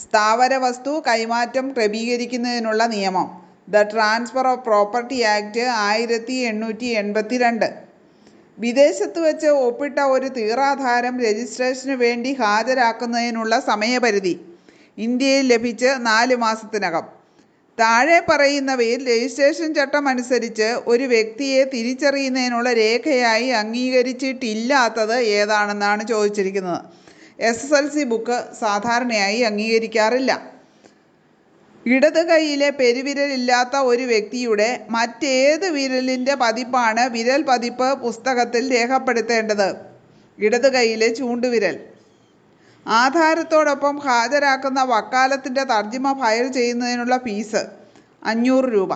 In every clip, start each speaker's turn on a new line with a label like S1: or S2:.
S1: സ്ഥാവര വസ്തു കൈമാറ്റം ക്രമീകരിക്കുന്നതിനുള്ള നിയമം. The transfer of property act 1882. വിദേശത്ത് വച്ച് ഒപ്പിട്ട ഒരു തീറാധാരം രജിസ്ട്രേഷനു വേണ്ടി ഹാജരാക്കുന്നതിനുള്ള സമയപരിധി ഇന്ത്യയിൽ ലഭിച്ച് 4 മാസത്തിനകം. താഴെ പറയുന്നവയിൽ രജിസ്ട്രേഷൻ ചട്ടം അനുസരിച്ച് ഒരു വ്യക്തിയെ തിരിച്ചറിയുന്നതിനുള്ള രേഖയായി അംഗീകരിച്ചിട്ടില്ലാത്തത് ഏതാണെന്നാണ് ചോദിച്ചിരിക്കുന്നത്. SSLC ബുക്ക് സാധാരണയായി അംഗീകരിക്കാറില്ല. ഇടത് കൈയിലെ പെരുവിരലില്ലാത്ത ഒരു വ്യക്തിയുടെ മറ്റേത് വിരലിൻ്റെ പതിപ്പാണ് വിരൽ പതിപ്പ് പുസ്തകത്തിൽ രേഖപ്പെടുത്തേണ്ടത്? ഇടത് കൈയിലെ ചൂണ്ടുവിരൽ. ആധാരത്തോടൊപ്പം ഹാജരാക്കുന്ന വക്കാലത്തിൻ്റെ തർജിമ ഫയൽ ചെയ്യുന്നതിനുള്ള ഫീസ് 500 രൂപ.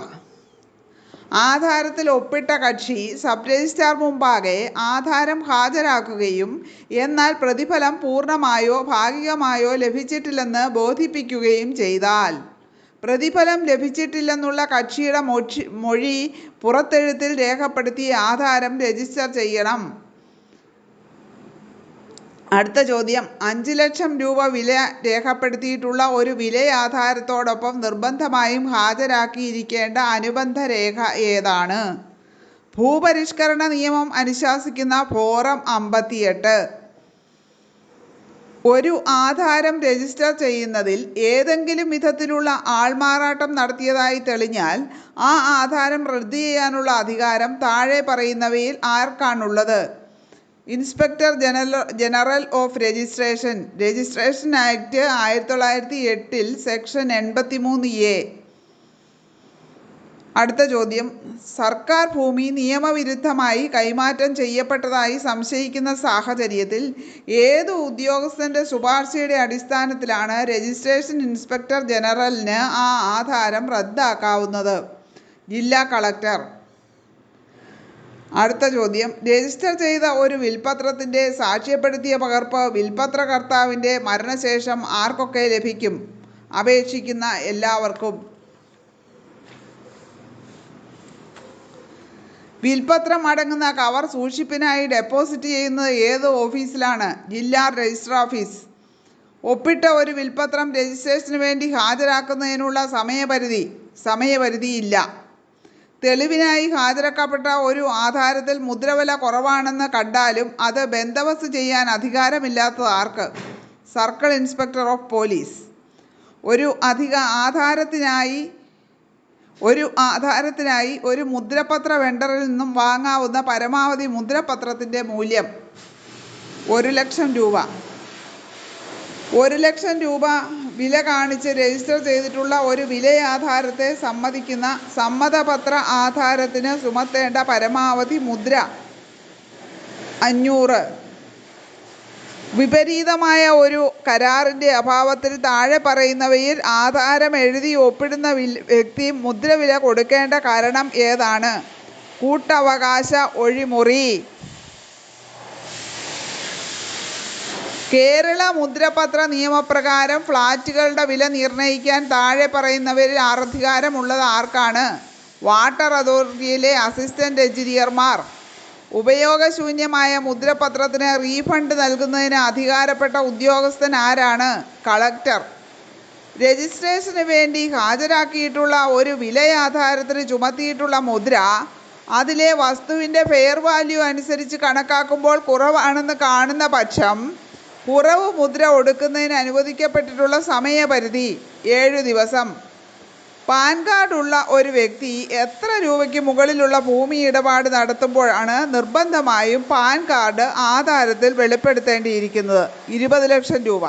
S1: ആധാരത്തിൽ ഒപ്പിട്ട കക്ഷി സബ് രജിസ്ട്രാർ മുമ്പാകെ ആധാരം ഹാജരാക്കുകയും എന്നാൽ പ്രതിഫലം പൂർണ്ണമായോ ഭാഗികമായോ ലഭിച്ചിട്ടില്ലെന്ന് ബോധിപ്പിക്കുകയും ചെയ്താൽ പ്രതിഫലം ലഭിച്ചിട്ടില്ലെന്നുള്ള കക്ഷിയുടെ മൊഴി പുറത്തെഴുത്തിൽ രേഖപ്പെടുത്തി ആധാരം രജിസ്റ്റർ ചെയ്യണം. അടുത്ത ചോദ്യം, 5 ലക്ഷം രൂപ വില രേഖപ്പെടുത്തിയിട്ടുള്ള ഒരു വിലയാധാരത്തോടൊപ്പം നിർബന്ധമായും ഹാജരാക്കിയിരിക്കേണ്ട അനുബന്ധ രേഖ ഏതാണ്? ഭൂപരിഷ്കരണ നിയമം അനുശാസിക്കുന്ന ഫോറം 58. ഒരു ആധാരം രജിസ്റ്റർ ചെയ്യുന്നതിൽ ഏതെങ്കിലും വിധത്തിലുള്ള ആൾമാറാട്ടം നടത്തിയതായി തെളിഞ്ഞാൽ ആ ആധാരം റദ്ദ് ചെയ്യാനുള്ള അധികാരം താഴെ പറയുന്നവയിൽ ആർക്കാണുള്ളത്? Inspector general of registration. Registration act 1908 section 83A. അടുത്ത ചോദ്യം, സർക്കാർ ഭൂമി നിയമവിരുദ്ധമായി കൈമാറ്റം ചെയ്യപ്പെട്ടതായി സംശയിക്കുന്ന സാഹചര്യത്തിൽ ഏതു ഉദ്യോഗസ്ഥൻ്റെ ശുപാർശയുടെ അടിസ്ഥാനത്തിലാണ് രജിസ്ട്രേഷൻ ഇൻസ്പെക്ടർ ജനറലിന് ആ ആധാരം റദ്ദാക്കാവുന്നത്? ജില്ലാ കളക്ടർ. അടുത്ത ചോദ്യം, രജിസ്റ്റർ ചെയ്ത ഒരു വിൽപത്രത്തിൻ്റെ സാക്ഷ്യപ്പെടുത്തിയ പകർപ്പ് വിൽപത്രകർത്താവിൻ്റെ മരണശേഷം ആർക്കൊക്കെ ലഭിക്കും? അപേക്ഷിക്കുന്ന എല്ലാവർക്കും. വിൽപത്രം അടങ്ങുന്ന കവർ സൂക്ഷിപ്പിനായി ഡെപ്പോസിറ്റ് ചെയ്യുന്നത് ഏത് ഓഫീസിലാണ്? ജില്ലാ രജിസ്റ്റർ ഓഫീസ്. ഒപ്പിട്ട ഒരു വിൽപത്രം രജിസ്ട്രേഷന് വേണ്ടി ഹാജരാക്കുന്നതിനുള്ള സമയപരിധിയില്ല. തെളിവിനായി ഹാജരാക്കപ്പെട്ട ഒരു ആധാരത്തിൽ മുദ്രവില കുറവാണെന്ന് കണ്ടാലും അത് ബന്ദോബസ്ത് ചെയ്യാൻ അധികാരമില്ലാത്തത് ആർക്ക്? Circle inspector of police. ഒരു ആധാരത്തിനായി ഒരു മുദ്രപത്ര വെണ്ടറിൽ നിന്നും വാങ്ങാവുന്ന പരമാവധി മുദ്രപത്രത്തിൻ്റെ മൂല്യം 1 ലക്ഷം രൂപ. 1 ലക്ഷം രൂപ വില കാണിച്ച് രജിസ്റ്റർ ചെയ്തിട്ടുള്ള ഒരു വിലയാധാരത്തെ സമ്മതിക്കുന്ന സമ്മതപത്ര ആധാരത്തിന് ചുമത്തേണ്ട പരമാവധി മുദ്ര 500. വിപരീതമായ ഒരു കരാറിൻ്റെ അഭാവത്തിൽ താഴെ പറയുന്നവയിൽ ആധാരം എഴുതി ഒപ്പിടുന്ന വ്യക്തി മുദ്രവില കൊടുക്കേണ്ട കാരണം ഏതാണ്? കൂട്ടവകാശ ഒഴിമുറി. കേരള മുദ്രപത്ര നിയമപ്രകാരം ഫ്ലാറ്റുകളുടെ വില നിർണ്ണയിക്കാൻ താഴെ പറയുന്നവരിൽ അധികാരമുള്ളത് ആർക്കാണ്? വാട്ടർ അതോറിറ്റിയിലെ അസിസ്റ്റന്റ് എഞ്ചിനീയർമാർ. ഉപയോഗശൂന്യമായ മുദ്രപത്രത്തിന് റീഫണ്ട് നൽകുന്നതിന് അധികാരപ്പെട്ട ഉദ്യോഗസ്ഥൻ ആരാണ്? കളക്ടർ. രജിസ്ട്രേഷന് വേണ്ടി ഹാജരാക്കിയിട്ടുള്ള ഒരു വിലയാധാരത്തിന് ചുമത്തിയിട്ടുള്ള മുദ്ര അതിലെ വസ്തുവിൻ്റെ ഫെയർ വാല്യൂ അനുസരിച്ച് കണക്കാക്കുമ്പോൾ കുറവാണെന്ന് കാണുന്ന പക്ഷം കുറവ് മുദ്ര ഒടുക്കുന്നതിന് അനുവദിക്കപ്പെട്ടിട്ടുള്ള സമയപരിധി 7 ദിവസം. പാൻ കാർഡ് ഉള്ള ഒരു വ്യക്തി എത്ര രൂപയ്ക്ക് മുകളിലുള്ള ഭൂമി ഇടപാട് നടത്തുമ്പോഴാണ് നിർബന്ധമായും പാൻ കാർഡ് ആധാരത്തിൽ വെളിപ്പെടുത്തേണ്ടിയിരിക്കുന്നത്? 20 ലക്ഷം രൂപ.